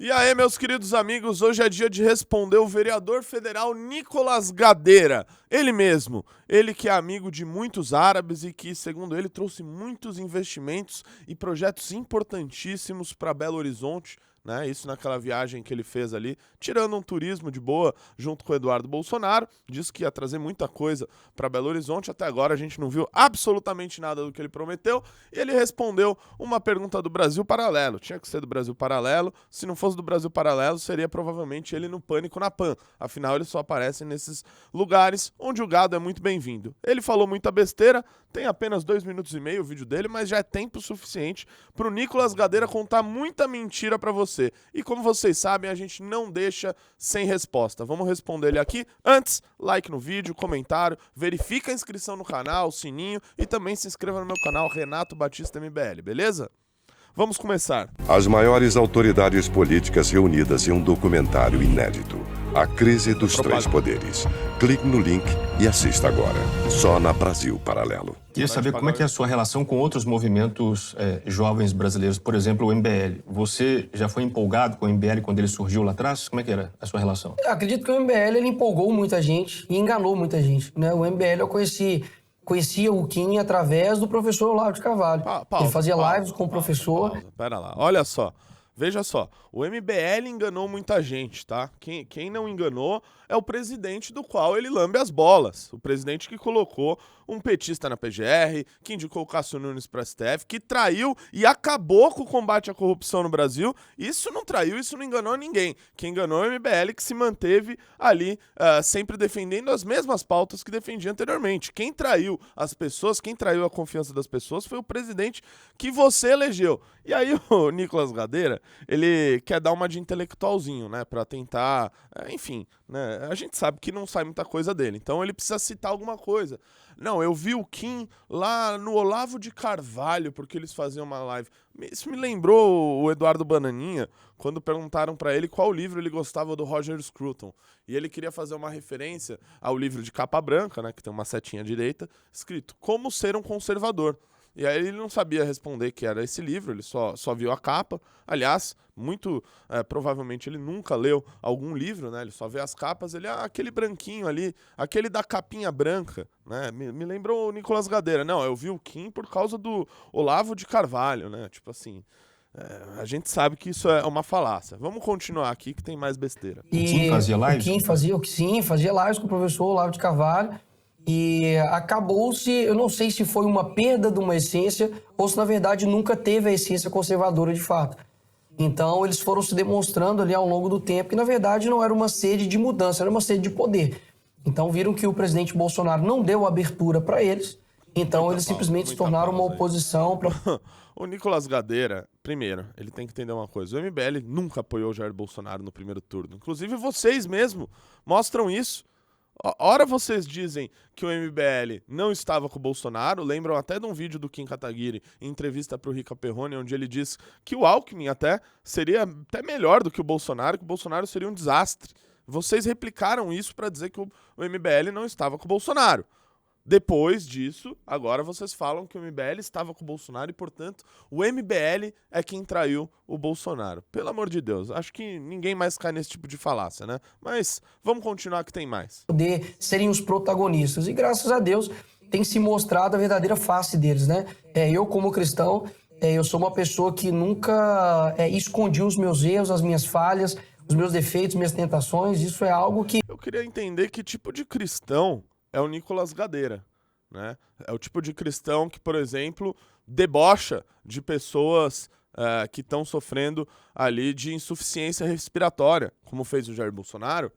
E aí, meus queridos amigos, hoje é dia de responder o vereador federal Nicolas Gadeira. Ele mesmo, ele que é amigo de muitos árabes e que, segundo ele, trouxe muitos investimentos e projetos importantíssimos para Belo Horizonte, né? Isso naquela viagem que ele fez ali, tirando um turismo de boa junto com o Eduardo Bolsonaro. Disse que ia trazer muita coisa para Belo Horizonte. Até agora a gente não viu absolutamente nada do que ele prometeu. E ele respondeu uma pergunta do Brasil Paralelo. Tinha que ser do Brasil Paralelo. Se não fosse do Brasil Paralelo, seria provavelmente ele no Pânico na Pan. Afinal, ele só aparece nesses lugares onde o gado é muito bem-vindo. Ele falou muita besteira, tem apenas 2 minutos e meio o vídeo dele, mas já é tempo suficiente pro Nicolas Gadeira contar muita mentira pra você. E como vocês sabem, a gente não deixa sem resposta. Vamos responder ele aqui. Antes, like no vídeo, comentário, verifica a inscrição no canal, sininho e também se inscreva no meu canal Renato Batista MBL, beleza? Vamos começar. As maiores autoridades políticas reunidas em um documentário inédito. A crise dos três poderes. Clique no link e assista agora. Só na Brasil Paralelo. Queria saber como é que é a sua relação com outros movimentos jovens brasileiros, por exemplo, o MBL. Você já foi empolgado com o MBL quando ele surgiu lá atrás? Como é que era a sua relação? Eu acredito que o MBL ele empolgou muita gente e enganou muita gente, né? O MBL eu conhecia o Kim através do professor Olavo de Carvalho. Ele fazia lives com o professor. Pera lá, olha só. Veja só, o MBL enganou muita gente, tá? Quem não enganou é o presidente do qual ele lambe as bolas. O presidente que colocou um petista na PGR, que indicou o Cássio Nunes para STF, que traiu e acabou com o combate à corrupção no Brasil. Isso não traiu, isso não enganou ninguém. Quem enganou é o MBL, que se manteve ali sempre defendendo as mesmas pautas que defendia anteriormente. Quem traiu as pessoas, quem traiu a confiança das pessoas foi o presidente que você elegeu. E aí o Nicolas Gadeira, ele quer dar uma de intelectualzinho, né, pra tentar, enfim, né, a gente sabe que não sai muita coisa dele, então ele precisa citar alguma coisa. Não, eu vi o Kim lá no Olavo de Carvalho, porque eles faziam uma live. Isso me lembrou o Eduardo Bananinha, quando perguntaram pra ele qual livro ele gostava do Roger Scruton. E ele queria fazer uma referência ao livro de capa branca, né, que tem uma setinha à direita, escrito Como Ser um Conservador. E aí ele não sabia responder que era esse livro, ele só viu a capa. Aliás, muito provavelmente ele nunca leu algum livro, né? Ele só vê as capas, ele, aquele branquinho ali, aquele da capinha branca, né? Me lembrou o Nicolas Gadeira. Não, eu vi o Kim por causa do Olavo de Carvalho, né? Tipo assim, a gente sabe que isso é uma falácia. Vamos continuar aqui que tem mais besteira. O Kim fazia lives? O Kim fazia lives com o professor Olavo de Carvalho. E acabou-se, eu não sei se foi uma perda de uma essência ou se na verdade nunca teve a essência conservadora de fato. Então eles foram se demonstrando ali ao longo do tempo que na verdade não era uma sede de mudança, era uma sede de poder. Então viram que o presidente Bolsonaro não deu abertura para eles, então eles simplesmente se tornaram uma oposição. O Nicolas Gadeira, primeiro, ele tem que entender uma coisa, o MBL nunca apoiou o Jair Bolsonaro no primeiro turno, inclusive vocês mesmo mostram isso. Ora vocês dizem que o MBL não estava com o Bolsonaro, lembram até de um vídeo do Kim Kataguiri em entrevista para o Rica Perrone, onde ele diz que o Alckmin até seria até melhor do que o Bolsonaro seria um desastre. Vocês replicaram isso para dizer que o MBL não estava com o Bolsonaro. Depois disso, agora vocês falam que o MBL estava com o Bolsonaro e, portanto, o MBL é quem traiu o Bolsonaro. Pelo amor de Deus, acho que ninguém mais cai nesse tipo de falácia, né? Mas vamos continuar que tem mais. Poder serem os protagonistas. E graças a Deus tem se mostrado a verdadeira face deles, né? Eu, como cristão, eu sou uma pessoa que nunca escondi os meus erros, as minhas falhas, os meus defeitos, minhas tentações. Isso é algo que... Eu queria entender que tipo de cristão é o Nicolas Gadeira, né? É o tipo de cristão que, por exemplo, debocha de pessoas que estão sofrendo ali de insuficiência respiratória, como fez o Jair Bolsonaro,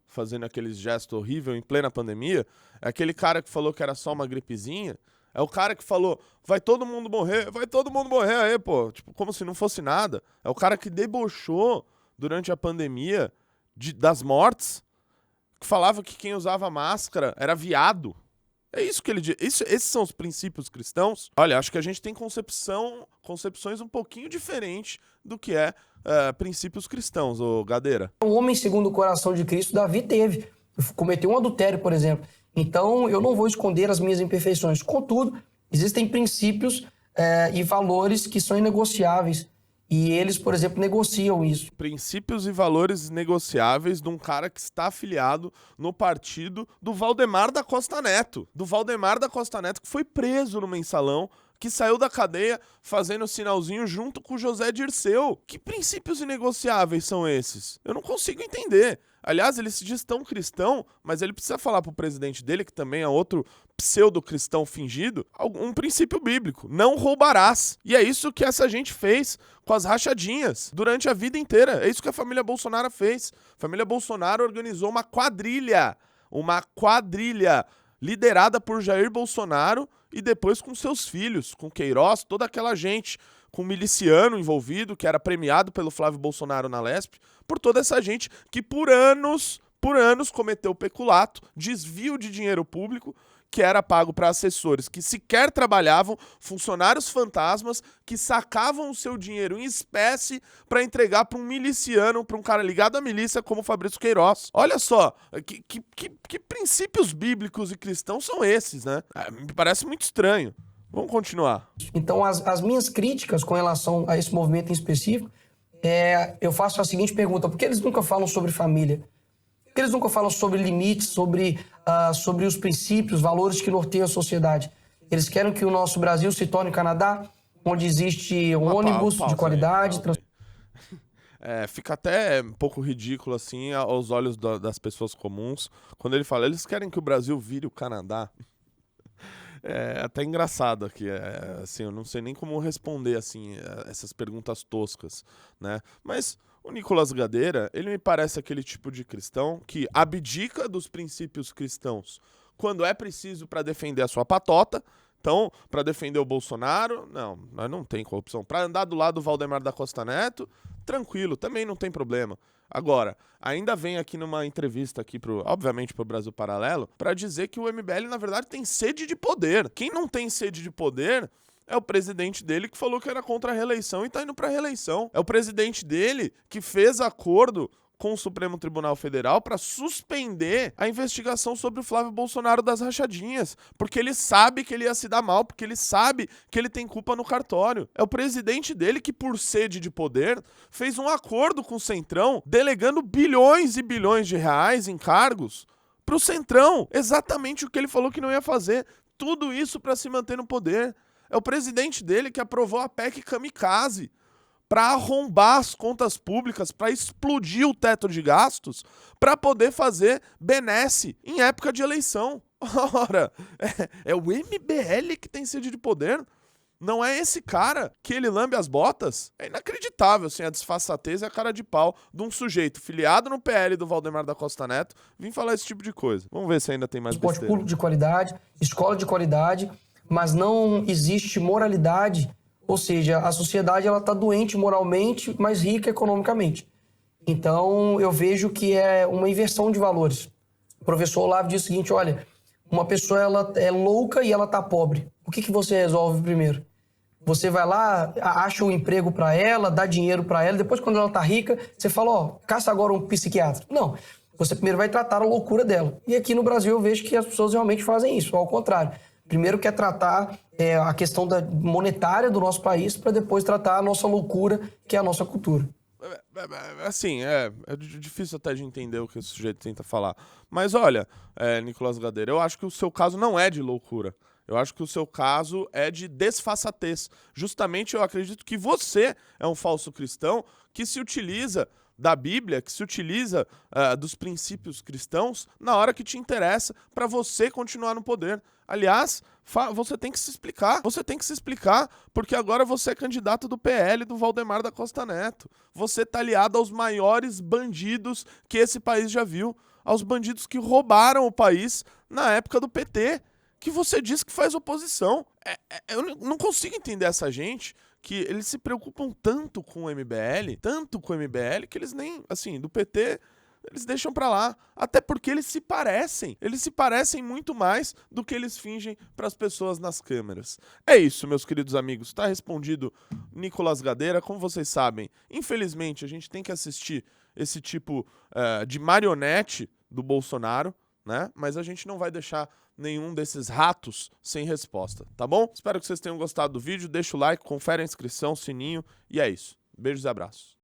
fazendo aquele gesto horrível em plena pandemia. É aquele cara que falou que era só uma gripezinha. É o cara que falou, vai todo mundo morrer aí, pô. Tipo, como se não fosse nada. É o cara que debochou durante a pandemia das mortes, que falava que quem usava máscara era viado. É isso que ele diz. Esses são os princípios cristãos. Olha, acho que a gente tem concepções um pouquinho diferentes do que princípios cristãos, ô Gadeira. Um homem segundo o coração de Cristo, Davi teve. Cometeu um adultério, por exemplo. Então, eu não vou esconder as minhas imperfeições. Contudo, existem princípios e valores que são inegociáveis. E eles, por exemplo, negociam isso. Princípios e valores negociáveis de um cara que está afiliado no partido do Valdemar da Costa Neto. Do Valdemar da Costa Neto, que foi preso no mensalão, que saiu da cadeia fazendo sinalzinho junto com o José Dirceu. Que princípios inegociáveis são esses? Eu não consigo entender. Aliás, ele se diz tão cristão, mas ele precisa falar pro presidente dele, que também é outro pseudo-cristão fingido, um princípio bíblico. Não roubarás. E é isso que essa gente fez com as rachadinhas durante a vida inteira. É isso que a família Bolsonaro fez. A família Bolsonaro organizou uma quadrilha liderada por Jair Bolsonaro e depois com seus filhos, com Queiroz, toda aquela gente, com o miliciano envolvido, que era premiado pelo Flávio Bolsonaro na Lesp, por toda essa gente que por anos cometeu peculato, desvio de dinheiro público, que era pago para assessores que sequer trabalhavam, funcionários fantasmas que sacavam o seu dinheiro em espécie para entregar para um miliciano, para um cara ligado à milícia como Fabrício Queiroz. Olha só, que princípios bíblicos e cristãos são esses, né? Me parece muito estranho. Vamos continuar. Então, as minhas críticas com relação a esse movimento em específico, eu faço a seguinte pergunta: por que eles nunca falam sobre família? Por que eles nunca falam sobre limites, sobre os princípios, valores que norteiam a sociedade? Eles querem que o nosso Brasil se torne Canadá, onde existe ônibus de qualidade. Fica até um pouco ridículo, assim, aos olhos das pessoas comuns, quando ele fala, eles querem que o Brasil vire o Canadá. É até engraçado aqui, assim, eu não sei nem como responder, assim, essas perguntas toscas, né? Mas o Nicolás Gadeira, ele me parece aquele tipo de cristão que abdica dos princípios cristãos quando é preciso para defender a sua patota. Então, para defender o Bolsonaro, não tem corrupção. Para andar do lado do Valdemar da Costa Neto, tranquilo, também não tem problema. Agora, ainda vem aqui numa entrevista aqui obviamente pro Brasil Paralelo, para dizer que o MBL, na verdade, tem sede de poder. Quem não tem sede de poder é o presidente dele que falou que era contra a reeleição e tá indo pra reeleição. É o presidente dele que fez acordo com o Supremo Tribunal Federal para suspender a investigação sobre o Flávio Bolsonaro das rachadinhas, porque ele sabe que ele ia se dar mal, porque ele sabe que ele tem culpa no cartório. É o presidente dele que, por sede de poder, fez um acordo com o Centrão, delegando bilhões e bilhões de reais em cargos pro Centrão. Exatamente o que ele falou que não ia fazer. Tudo isso para se manter no poder. É o presidente dele que aprovou a PEC Kamikaze, para arrombar as contas públicas, para explodir o teto de gastos, para poder fazer benesse em época de eleição. Ora, é o MBL que tem sede de poder. Não é esse cara que ele lambe as botas? É inacreditável, assim, a disfarçatez e a cara de pau de um sujeito filiado no PL do Valdemar da Costa Neto vir falar esse tipo de coisa. Vamos ver se ainda tem mais besteira. Esporte público de qualidade, escola de qualidade, mas não existe moralidade. Ou seja, a sociedade está doente moralmente, mas rica economicamente. Então, eu vejo que é uma inversão de valores. O professor Olavo diz o seguinte, olha, uma pessoa ela é louca e ela está pobre. O que você resolve primeiro? Você vai lá, acha um emprego para ela, dá dinheiro para ela, depois quando ela está rica, você fala, caça agora um psiquiatra. Não, você primeiro vai tratar a loucura dela. E aqui no Brasil eu vejo que as pessoas realmente fazem isso, ao contrário. Primeiro quer tratar a questão monetária do nosso país para depois tratar a nossa loucura, que é a nossa cultura. Assim, é difícil até de entender o que esse sujeito tenta falar. Mas olha, Nicolás Gadeira, eu acho que o seu caso não é de loucura. Eu acho que o seu caso é de desfaçatez. Justamente eu acredito que você é um falso cristão que se utiliza da Bíblia, que se utiliza dos princípios cristãos na hora que te interessa para você continuar no poder. Aliás, você tem que se explicar. Você tem que se explicar porque agora você é candidato do PL do Valdemar da Costa Neto. Você tá aliado aos maiores bandidos que esse país já viu. Aos bandidos que roubaram o país na época do PT. Que você diz que faz oposição. Eu não consigo entender essa gente que eles se preocupam tanto com o MBL, que eles nem, assim, do PT, eles deixam pra lá. Até porque eles se parecem muito mais do que eles fingem pras pessoas nas câmeras. É isso, meus queridos amigos, tá respondido Nicolás Gadeira. Como vocês sabem, infelizmente a gente tem que assistir esse tipo de marionete do Bolsonaro, né? Mas a gente não vai deixar nenhum desses ratos sem resposta, tá bom? Espero que vocês tenham gostado do vídeo, deixa o like, confere a inscrição, sininho, e é isso. Beijos e abraços.